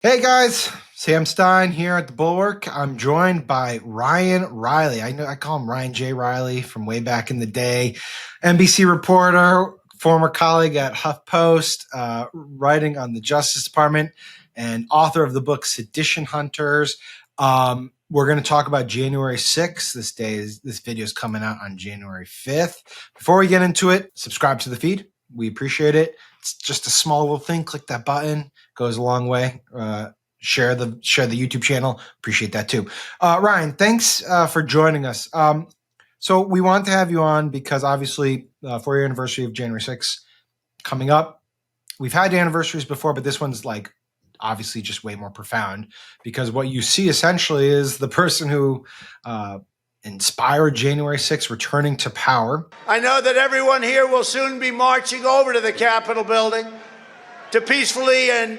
Hey guys, Sam Stein here at the Bulwark. I'm joined by Ryan Reilly. I call him Ryan J. Reilly from way back in the day, NBC reporter, former colleague at HuffPost, writing on the Justice Department, and author of the book Sedition Hunters. We're going to talk about January 6th. This video is coming out on January 5th. Before we get into it, subscribe to the feed. We appreciate it. It's just a small little thing. Click that button. Goes a long way. Share the YouTube channel. Appreciate that too. Ryan, thanks for joining us. So we want to have you on because obviously 4-year anniversary of January 6th coming up. We've had anniversaries before, but this one's like obviously just way more profound because what you see essentially is the person who inspired January 6th returning to power. I know that everyone here will soon be marching over to the Capitol building to peacefully and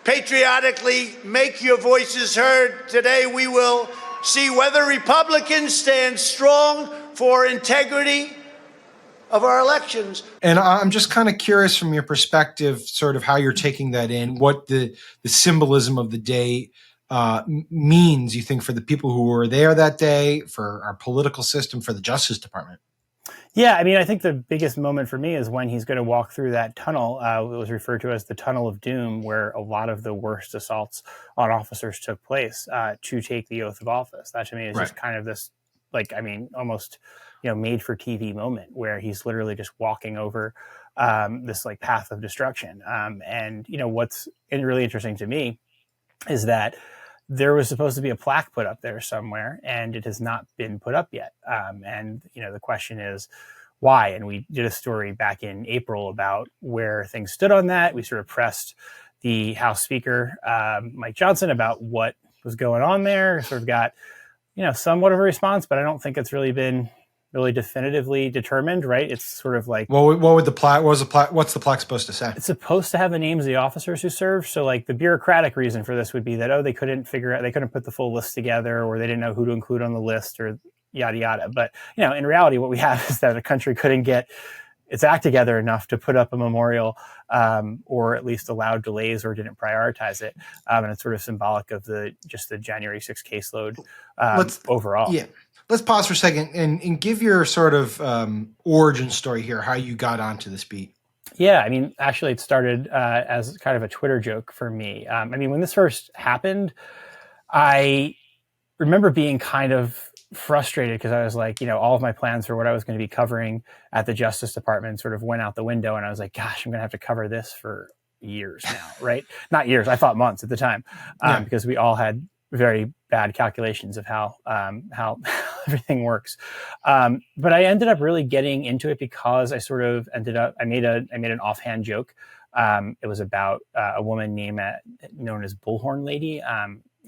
patriotically make your voices heard. Today we will see whether Republicans stand strong for integrity of our elections. And I'm just kind of curious from your perspective, sort of how you're taking that in, what the symbolism of the day means, you think, for the people who were there that day, for our political system, for the Justice Department. Yeah, I mean, I think the biggest moment for me is when he's going to walk through that tunnel. It was referred to as the Tunnel of Doom, where a lot of the worst assaults on officers took place to take the oath of office. That to me is just kind of this, almost, made for TV moment where he's literally just walking over this path of destruction. And what's really interesting to me is that there was supposed to be a plaque put up there somewhere, and it has not been put up yet. And the question is why? And we did a story back in April about where things stood on that. We sort of pressed the House Speaker, Mike Johnson, about what was going on there. Sort of got, somewhat of a response, but I don't think it's really been really definitively determined, right? It's sort of like, what would the plaque? What's the plaque supposed to say? It's supposed to have the names of the officers who served. So the bureaucratic reason for this would be that, they couldn't put the full list together, or they didn't know who to include on the list, or yada, yada. But, in reality, what we have is that the country couldn't get its act together enough to put up a memorial, or at least allowed delays or didn't prioritize it. And it's sort of symbolic of the January 6th caseload overall. Yeah. Let's pause for a second and give your sort of origin story here, how you got onto this beat. Yeah, I mean, actually, it started as kind of a Twitter joke for me. When this first happened, I remember being kind of frustrated because I was like, all of my plans for what I was going to be covering at the Justice Department sort of went out the window. And I was like, gosh, I'm going to have to cover this for years now, right? Not years. I thought months at the time, because we all had very bad calculations of how everything works. But I ended up really getting into it because I sort of I made an offhand joke. It was about a woman known as Bullhorn Lady.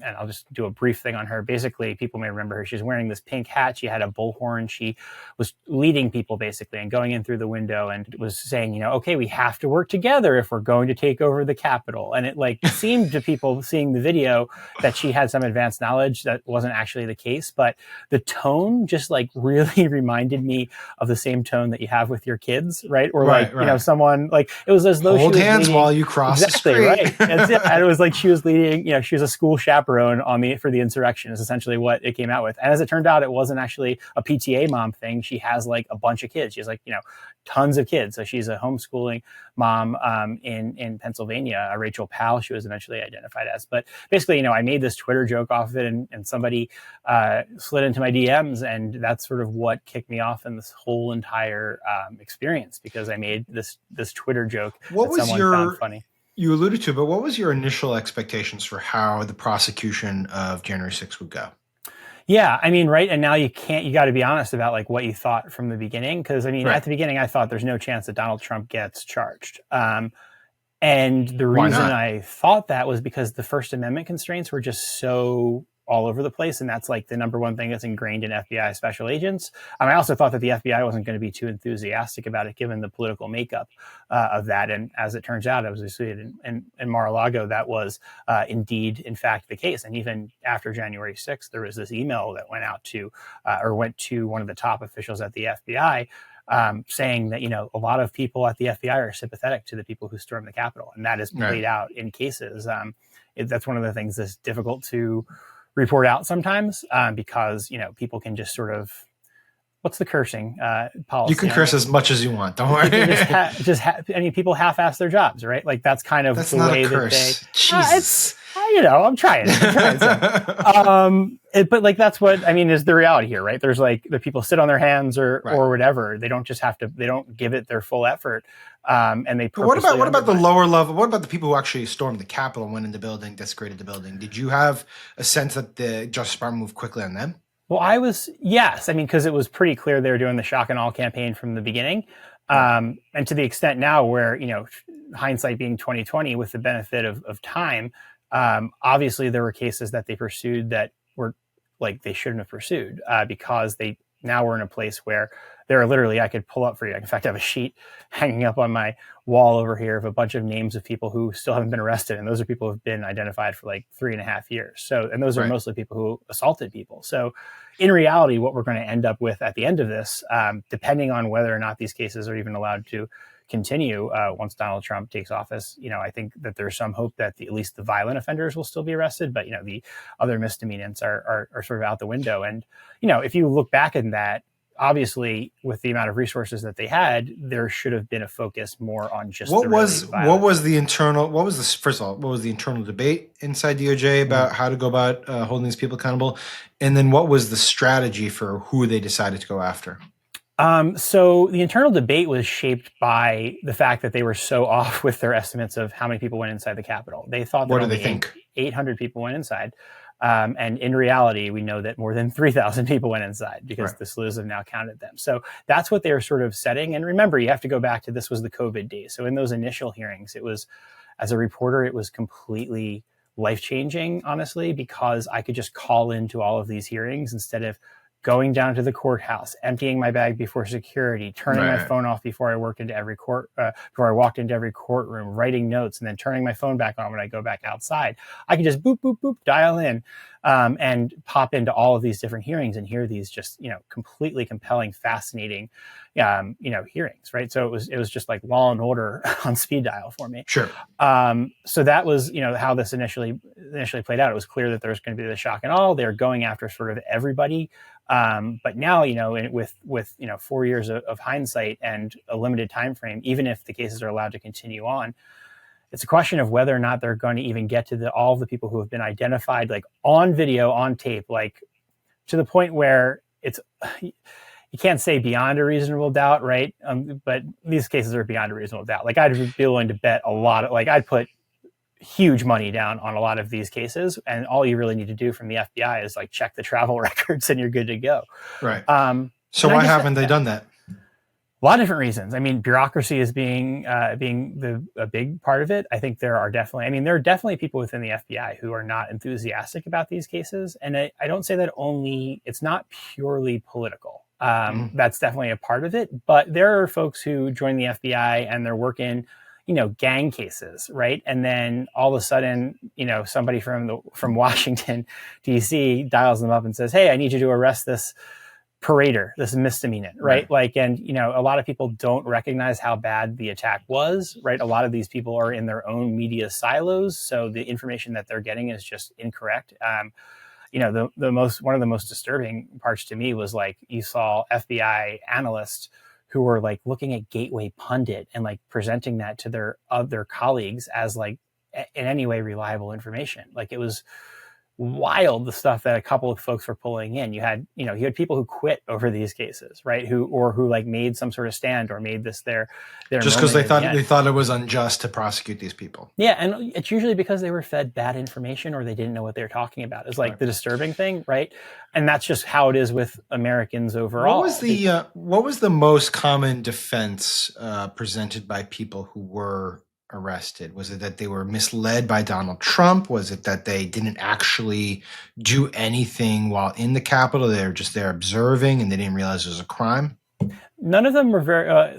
And I'll just do a brief thing on her. Basically, people may remember her. She's wearing this pink hat. She had a bullhorn. She was leading people basically and going in through the window and was saying, okay, we have to work together if we're going to take over the Capitol. And it seemed to people seeing the video that she had some advanced knowledge. That wasn't actually the case, but the tone just really reminded me of the same tone that you have with your kids, right? Or someone it was as though hold she was hands leading, while you cross exactly, the street. Right. And it was like she was leading, she was a school chaperone for the insurrection is essentially what it came out with. And as it turned out, it wasn't actually a PTA mom thing. She has a bunch of kids. She has tons of kids. So she's a homeschooling mom in Pennsylvania, Rachel Powell, she was eventually identified as. But basically, I made this Twitter joke off of it and somebody slid into my DMs, and that's sort of what kicked me off in this whole entire experience, because I made this Twitter joke that someone found funny. You alluded to, but what was your initial expectations for how the prosecution of January 6th would go? Yeah, right. And now you got to be honest about what you thought from the beginning. Because at the beginning, I thought there's no chance that Donald Trump gets charged. And the reason I thought that was because the First Amendment constraints were just so all over the place. And that's the number one thing that's ingrained in FBI special agents. I also thought that the FBI wasn't going to be too enthusiastic about it, given the political makeup of that. And as it turns out, obviously in Mar-a-Lago, that was indeed, in fact, the case. And even after January 6th, there was this email that went to one of the top officials at the FBI, saying that, a lot of people at the FBI are sympathetic to the people who stormed the Capitol. And that is played out in cases. that's one of the things that's difficult to report out sometimes, because, people can just sort of, what's the cursing policy? You can curse as much as you want. Don't worry. People half-ass their jobs, right? Like that's kind of that's the not way a curse. that they. Jesus. I'm trying. But like that's what I mean is the reality here, right? There's like the people sit on their hands or whatever. They don't just have to. They don't give it their full effort. And they. But what about the lower level? What about the people who actually stormed the Capitol, went in the building, desecrated the building? Did you have a sense that the Justice Department moved quickly on them? Well, yes. I mean, because it was pretty clear they were doing the shock and awe campaign from the beginning. And to the extent now where, hindsight being 2020 with the benefit of time, obviously there were cases that they pursued that were like they shouldn't have pursued because they now were in a place where there are literally, I could pull up for you. In fact, I have a sheet hanging up on my wall over here of a bunch of names of people who still haven't been arrested. And those are people who have been identified for like 3.5 years. So, and those are mostly people who assaulted people. So in reality, what we're going to end up with at the end of this, depending on whether or not these cases are even allowed to continue once Donald Trump takes office, I think that there's some hope that at least the violent offenders will still be arrested, but the other misdemeanors are sort of out the window. And if you look back in that, obviously with the amount of resources that they had, there should have been a focus more on just what was the internal debate inside DOJ about how to go about holding these people accountable, and then what was the strategy for who they decided to go after? So the internal debate was shaped by the fact that they were so off with their estimates of how many people went inside the Capitol. They thought that what do they think? 800 people went inside. And in reality, we know that more than 3,000 people went inside because the sleuths have now counted them. So that's what they were sort of setting. And remember, you have to go back to this was the COVID days. So in those initial hearings, it was, as a reporter, it was completely life-changing, honestly, because I could just call into all of these hearings instead of going down to the courthouse, emptying my bag before security, turning my phone off before I walked into every courtroom, writing notes, and then turning my phone back on when I go back outside. I can just boop, boop, boop, dial in, and pop into all of these different hearings and hear these just, completely compelling, fascinating, hearings, right? So it was just like Law and Order on speed dial for me. Sure. So that was, how this initially played out. It was clear that there was going to be the shock and awe. They're going after sort of everybody. But now, with 4 years of hindsight and a limited time frame, even if the cases are allowed to continue on, it's a question of whether or not they're going to even get to all of the people who have been identified, like on video, on tape, like to the point where it's, you can't say beyond a reasonable doubt, right? But these cases are beyond a reasonable doubt. Like I'd be willing to bet I'd put huge money down on a lot of these cases, and all you really need to do from the FBI is like check the travel records and you're good to go. Right. So why haven't they done that? A lot of different reasons. I mean, bureaucracy is being a big part of it. I think there are definitely people within the FBI who are not enthusiastic about these cases. And I don't say that it's not purely political. That's definitely a part of it. But there are folks who join the FBI and they're working, gang cases, right? And then all of a sudden, somebody from Washington, D.C. dials them up and says, "Hey, I need you to arrest this parader, this misdemeanor," right? A lot of people don't recognize how bad the attack was, right? A lot of these people are in their own media silos, so the information that they're getting is just incorrect. One of the most disturbing parts to me was like you saw FBI analysts who were like looking at Gateway Pundit and like presenting that to their other colleagues as like in any way reliable information. Like it was wild, the stuff that a couple of folks were pulling in. You had people who quit over these cases, right? Who like made some sort of stand or made this their just because they thought it was unjust to prosecute these people. Yeah, and it's usually because they were fed bad information or they didn't know what they were talking about. It's like the disturbing thing, right? And that's just how it is with Americans overall. What was the most common defense presented by people who were arrested? Was it that they were misled by Donald Trump? Was it that they didn't actually do anything while in the Capitol? They were just there observing and they didn't realize it was a crime? None of them were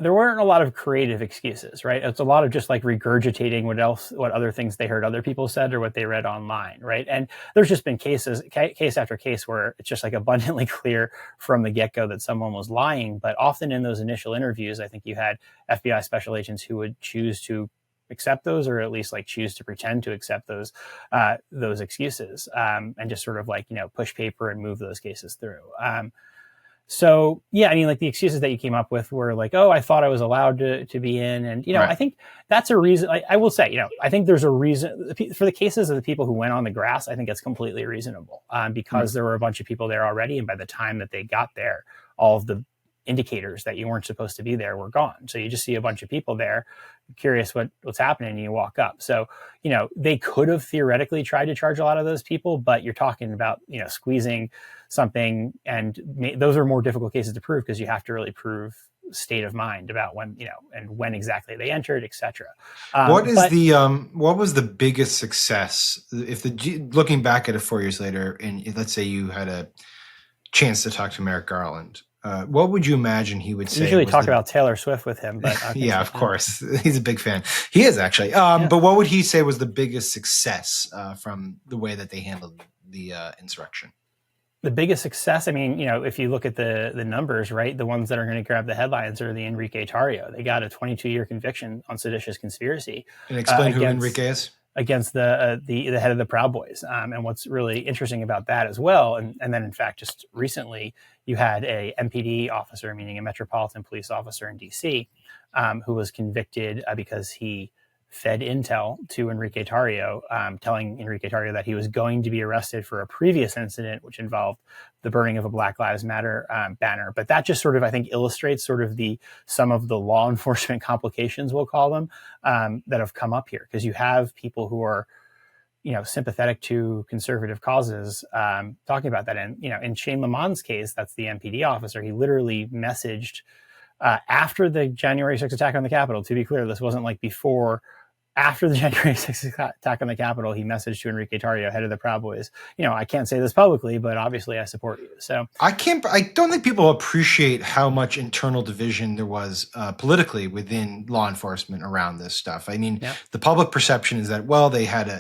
there weren't a lot of creative excuses, right? It's a lot of just like regurgitating what other things they heard other people said or what they read online, right? And there's just been case after case where it's just like abundantly clear from the get-go that someone was lying. But often in those initial interviews, I think you had FBI special agents who would choose to accept those, or at least like choose to pretend to accept those excuses, and just sort of like, push paper and move those cases through. So yeah, I mean, like the excuses that you came up with were like, oh, I thought I was allowed to be in. And, Right. I think that's a reason. I will say, I think there's a reason for the cases of the people who went on the grass. I think it's completely reasonable, because there were a bunch of people there already. And by the time that they got there, all of the indicators that you weren't supposed to be there were gone. So you just see a bunch of people there, curious what's happening, and you walk up. So, they could have theoretically tried to charge a lot of those people, but you're talking about, squeezing something, and those are more difficult cases to prove because you have to really prove state of mind about when, and when exactly they entered, etc. What was the biggest success if looking back at it 4 years later, and let's say you had a chance to talk to Merrick Garland, what would you imagine he would say? Usually talk about Taylor Swift with him, but yeah, of course, he's a big fan. He is actually. But what would he say was the biggest success from the way that they handled the insurrection? The biggest success, I mean, if you look at the numbers, right, the ones that are going to grab the headlines are the Enrique Tarrio. They got a 22-year conviction on seditious conspiracy. And explain who Enrique is. Against the head of the Proud Boys. And what's really interesting about that as well, and then in fact, just recently, you had a MPD officer, meaning a Metropolitan Police officer in DC, who was convicted because he fed intel to Enrique Tarrio, telling Enrique Tarrio that he was going to be arrested for a previous incident, which involved the burning of a Black Lives Matter banner. But that just sort of, I think, illustrates sort of some of the law enforcement complications, we'll call them, that have come up here. Because you have people who are, sympathetic to conservative causes, talking about that. And, in Shane Lamont's case, that's the MPD officer, he literally messaged after the January 6th attack on the Capitol. To be clear, this wasn't like before. After the January 6th attack on the Capitol, he messaged to Enrique Tarrio, head of the Proud Boys, I can't say this publicly, but obviously I support you. So I don't think people appreciate how much internal division there was politically within law enforcement around this stuff. I mean, The public perception is that, well, they had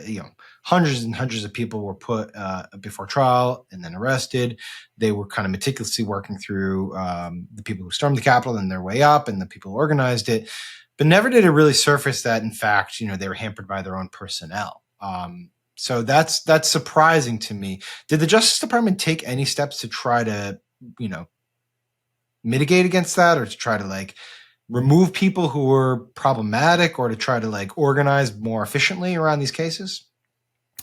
hundreds and hundreds of people were put before trial and then arrested. They were kind of meticulously working through the people who stormed the Capitol and their way up and the people who organized it. But never did it really surface that, in fact, they were hampered by their own personnel. So that's surprising to me. Did the Justice Department take any steps to try to, mitigate against that, or to try to remove people who were problematic, or to try to organize more efficiently around these cases?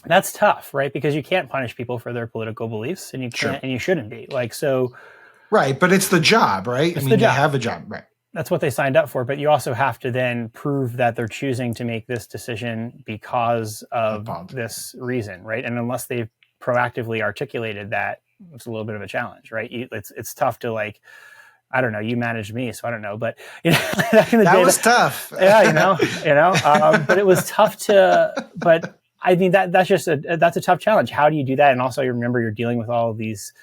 That's tough, right? Because you can't punish people for their political beliefs, and you can't, and you shouldn't be. Right, but it's the job, right? They have a job, right? That's what they signed up for, but you also have to then prove that they're choosing to make this decision because of this reason, right? And unless they've proactively articulated that, it's a little bit of a challenge, right? It's tough to I don't know, you managed me, so I don't know, but back in the day, was tough. Yeah, but it was tough but I mean, that's a tough challenge. How do you do that? And also, you remember you're dealing with all of these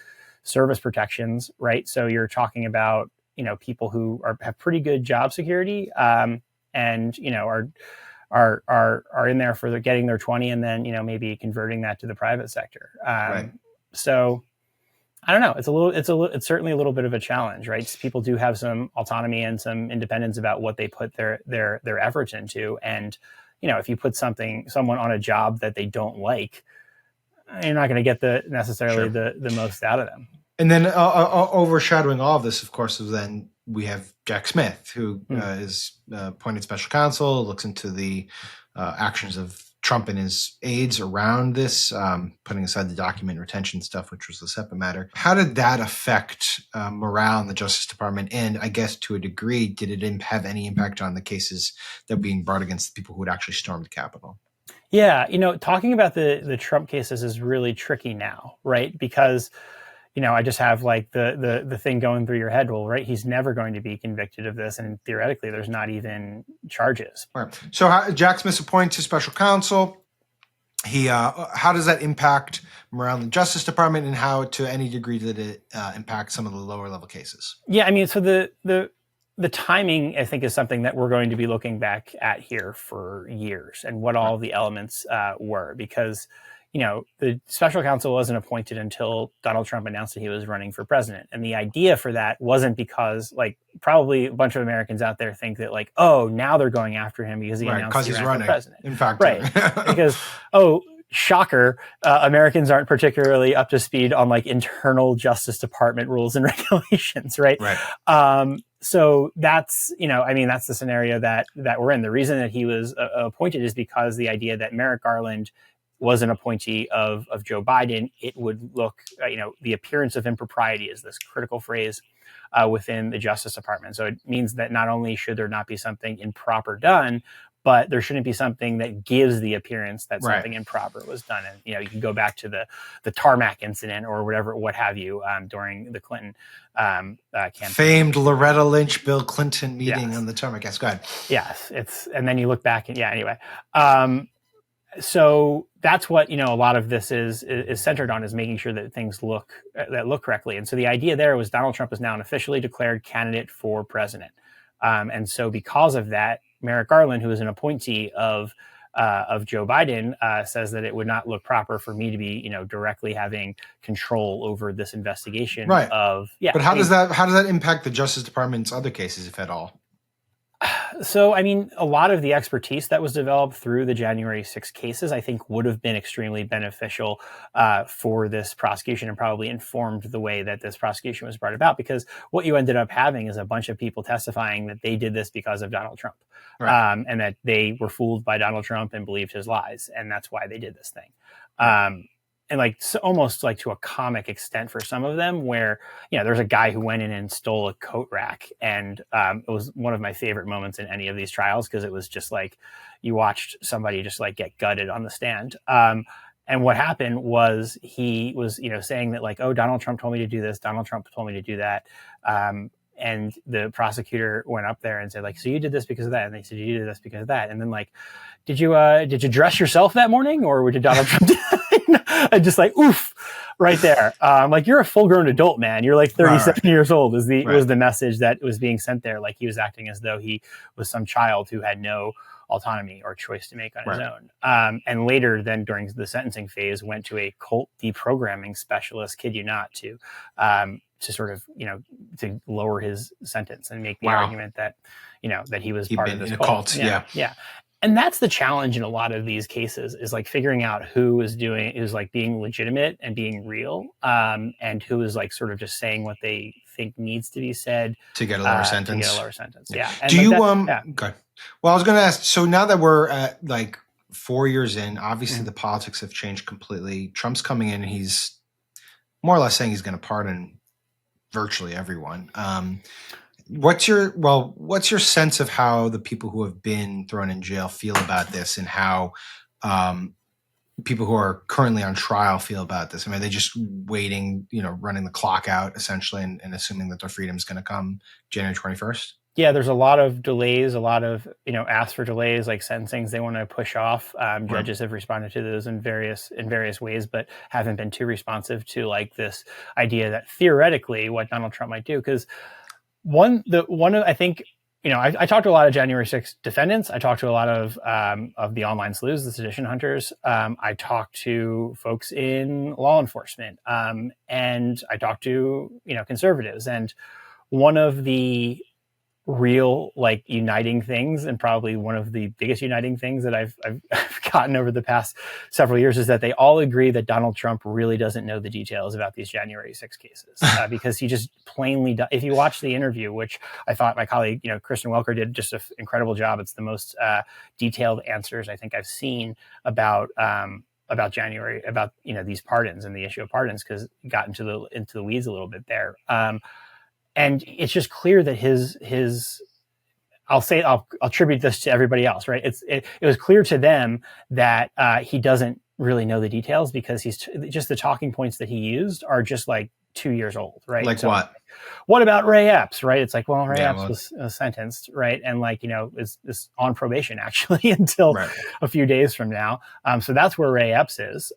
service protections, right? So you're talking about people who have pretty good job security, and are in there for getting their 20, and then maybe converting that to the private sector. Right. So I don't know. It's certainly a little bit of a challenge, right? People do have some autonomy and some independence about what they put their efforts into, and if you put someone on a job that they don't like, you're not going to get necessarily the most out of them. And then overshadowing all of this, of course, is then we have Jack Smith, who is appointed special counsel, looks into the actions of Trump and his aides around this, putting aside the document retention stuff, which was a separate matter. How did that affect morale in the Justice Department? And I guess to a degree, did it have any impact on the cases that were being brought against the people who had actually stormed the Capitol? Yeah, talking about the Trump cases is really tricky now, right? Because I just have the thing going through your head. Well, right, he's never going to be convicted of this, and theoretically, there's not even charges. Right. So Jack Smith's appointed to special counsel. He, how does that impact morale in the Justice Department, and how, to any degree, did it impact some of the lower level cases? Yeah, I mean, so the timing, I think, is something that we're going to be looking back at here for years, and what all the elements were, because the special counsel wasn't appointed until Donald Trump announced that he was running for president. And the idea for that wasn't because, like, probably a bunch of Americans out there think that, like, oh, now they're going after him because he announced he ran for president. In fact, right. Because, oh, shocker, Americans aren't particularly up to speed on, like, internal Justice Department rules and regulations, right? So that's, that's the scenario that we're in. The reason that he was appointed is because the idea that Merrick Garland was an appointee of Joe Biden, it would look, the appearance of impropriety is this critical phrase within the Justice Department. So it means that not only should there not be something improper done, but there shouldn't be something that gives the appearance that something improper was done. And, you can go back to the tarmac incident or what have you, during the Clinton campaign. Famed Loretta Lynch, Bill Clinton meeting on the tarmac. Yes, go ahead. Yes, and then you look back and anyway. So that's what, a lot of this is centered on, is making sure that things look correctly. And so the idea there was Donald Trump is now an officially declared candidate for president. And so because of that, Merrick Garland, who is an appointee of Joe Biden, says that it would not look proper for me to be, directly having control over this investigation. Right. But how does that impact the Justice Department's other cases, if at all? So, a lot of the expertise that was developed through the January 6 cases, I think, would have been extremely beneficial for this prosecution, and probably informed the way that this prosecution was brought about. Because what you ended up having is a bunch of people testifying that they did this because of Donald Trump, and that they were fooled by Donald Trump and believed his lies, and that's why they did this thing. And almost like to a comic extent for some of them, where, there's a guy who went in and stole a coat rack. And it was one of my favorite moments in any of these trials, because it was just like you watched somebody just like get gutted on the stand. And what happened was he was, saying that, like, oh, Donald Trump told me to do this. Donald Trump told me to do that. And the prosecutor went up there and said, like, so you did this because of that? And they said, you did this because of that. And then, like, did you dress yourself that morning, or did Donald Trump do that? And just like, oof, right there. Like, you're a full grown adult, man. You're like 37 years old was the message that was being sent there. Like, he was acting as though he was some child who had no autonomy or choice to make on his own. And later, then during the sentencing phase, went to a cult deprogramming specialist, kid you not, to sort of, to lower his sentence and make the argument that, that he was part of this cult. Yeah. And that's the challenge in a lot of these cases, is like figuring out who is like being legitimate and being real, and who is like sort of just saying what they think needs to be said to get a lower sentence. Yeah. And do you okay. Well, I was going to ask, so now that we're at like 4 years in, obviously the politics have changed completely. Trump's coming in and he's more or less saying he's going to pardon virtually everyone. What's your sense of how the people who have been thrown in jail feel about this, and how people who are currently on trial feel about this? Are they just waiting, running the clock out essentially, and assuming that their freedom is going to come January 21st? Yeah, there's a lot of delays, a lot of, ask for delays, like sentencings they want to push off. Judges have responded to those in various ways, but haven't been too responsive to like this idea that theoretically what Donald Trump might do. Because I think, I talked to a lot of January 6th defendants. I talked to a lot of the online sleuths, the sedition hunters. I talked to folks in law enforcement, and I talked to, conservatives. And one of the real like uniting things, and probably one of the biggest uniting things that I've gotten over the past several years, is that they all agree that Donald Trump really doesn't know the details about these January 6 cases, because he just plainly if you watch the interview, which I thought my colleague, Kristen Welker, did just an incredible job. It's the most detailed answers I think I've seen about January, about these pardons and the issue of pardons, because it got into the weeds a little bit there. And it's just clear that his I'll attribute this to everybody else, right? It was clear to them that he doesn't really know the details, because he's just the talking points that he used are just like 2 years old, right? Like, so, what about Ray Epps, right? It's like, well, Ray Epps was sentenced, right? And like, is on probation actually until a few days from now. So that's where Ray Epps is.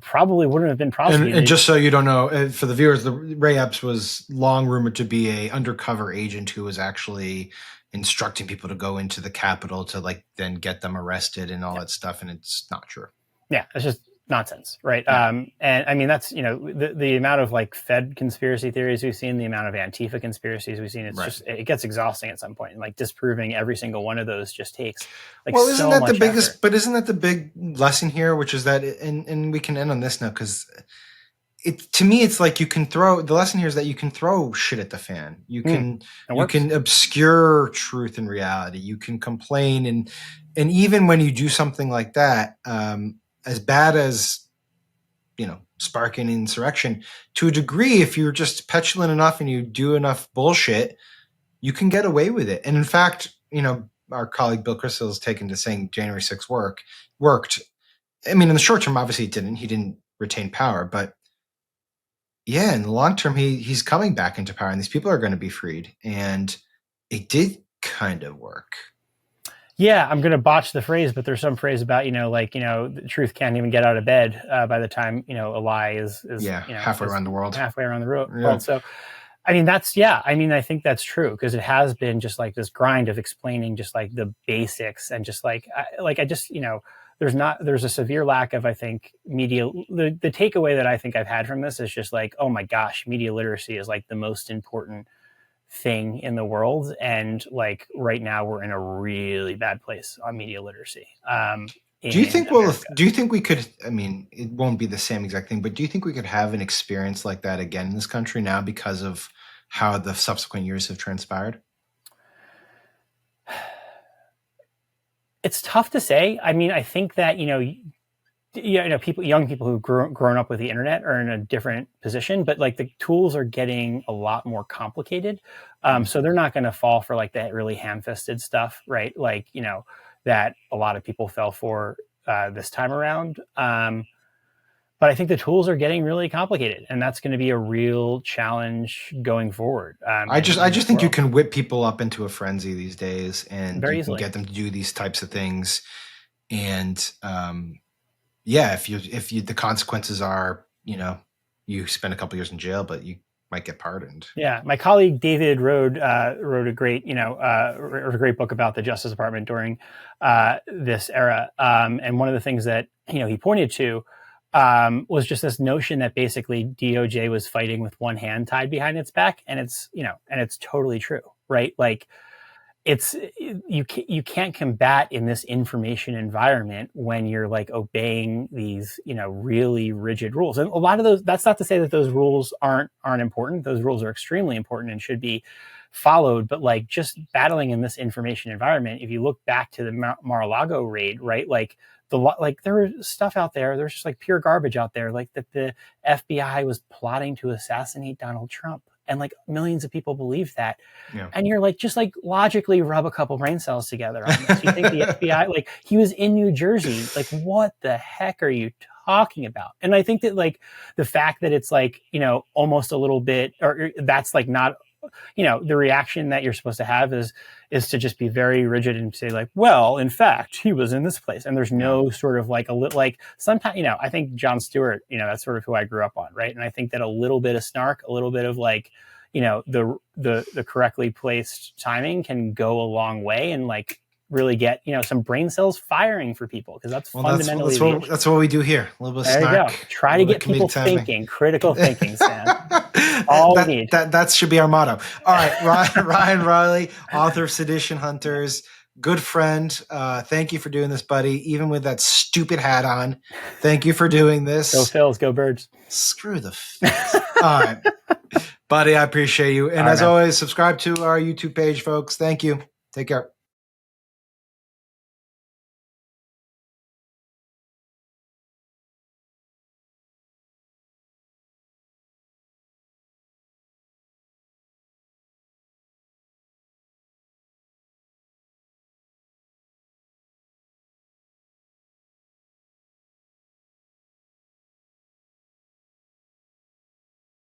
Probably wouldn't have been prosecuted. And just so you don't know, for the viewers, Ray Epps was long rumored to be a undercover agent who was actually instructing people to go into the Capitol to like then get them arrested and all that stuff. And it's not true. Yeah, it's just nonsense, right? Yeah. And I mean, that's, the amount of like Fed conspiracy theories we've seen, the amount of Antifa conspiracies we've seen, it's Right. just, it gets exhausting at some point. And like disproving every single one of those just takes like Well, isn't so that much the biggest? effort. But isn't that the big lesson here? Which is that, and we can end on this now, because to me, it's like the lesson here is that you can throw shit at the fan. You can obscure truth and reality. You can complain, and even when you do something like that, as bad as sparking insurrection, to a degree, if you're just petulant enough and you do enough bullshit, you can get away with it. And in fact, our colleague Bill Kristol has taken to saying January 6th worked. I mean, in the short term, obviously it didn't. He didn't retain power, but yeah, in the long term, he's coming back into power, and these people are going to be freed. And it did kind of work. Yeah, I'm going to botch the phrase, but there's some phrase about, the truth can't even get out of bed by the time, a lie is halfway around the world. Halfway around the world. Yeah. So, I mean, I think that's true, because it has been just like this grind of explaining just like the basics, and just there's a severe lack of, I think, media. The takeaway that I think I've had from this is just like, oh my gosh, media literacy is like the most important thing in the world, and like right now we're in a really bad place on media literacy. Do you think we could, I mean, it won't be the same exact thing, but do you think we could have an experience like that again in this country now because of how the subsequent years have transpired? It's tough to say. I mean, I think that young people who've grown up with the internet are in a different position, but like the tools are getting a lot more complicated. So they're not going to fall for like that really ham-fisted stuff, right? Like, that a lot of people fell for this time around. But I think the tools are getting really complicated, and that's going to be a real challenge going forward. I just think you can whip people up into a frenzy these days, and very you easily can get them to do these types of things. And yeah, if you the consequences are, you spend a couple years in jail, but you might get pardoned. Yeah, my colleague David wrote a great a great book about the Justice Department during this era, and one of the things that he pointed to was just this notion that basically DOJ was fighting with one hand tied behind its back, and it's totally true, right? Like, you can't combat in this information environment when you're like obeying these really rigid rules. And a lot of those, that's not to say that those rules aren't important. Those rules are extremely important and should be followed. But like, just battling in this information environment, if you look back to the Mar-a-Lago raid, right, like there was stuff out there, there's just like pure garbage out there, like that the FBI was plotting to assassinate Donald Trump. And like millions of people believe that. Yeah. And you're like, just like logically rub a couple brain cells together on this. You think the FBI, like he was in New Jersey, like what the heck are you talking about? And I think that like the fact that it's like, almost a little bit, or that's like not, the reaction that you're supposed to have is to just be very rigid and say like, well, in fact, he was in this place. And there's no sort of like sometimes, I think Jon Stewart, that's sort of who I grew up on. Right. And I think that a little bit of snark, a little bit of like, the correctly placed timing can go a long way, and like really get some brain cells firing for people, because that's fundamentally that's what we do here. A little bit of snark. There you go. Try to get people thinking, critical thinking, Sam. All we need. That should be our motto. All right, Ryan Reilly, author of Sedition Hunters, good friend. Thank you for doing this, buddy. Even with that stupid hat on, thank you for doing this. Go Phils, go Birds. Screw the Phils. All right, buddy, I appreciate you. And as always, subscribe to our YouTube page, folks. Thank you. Take care.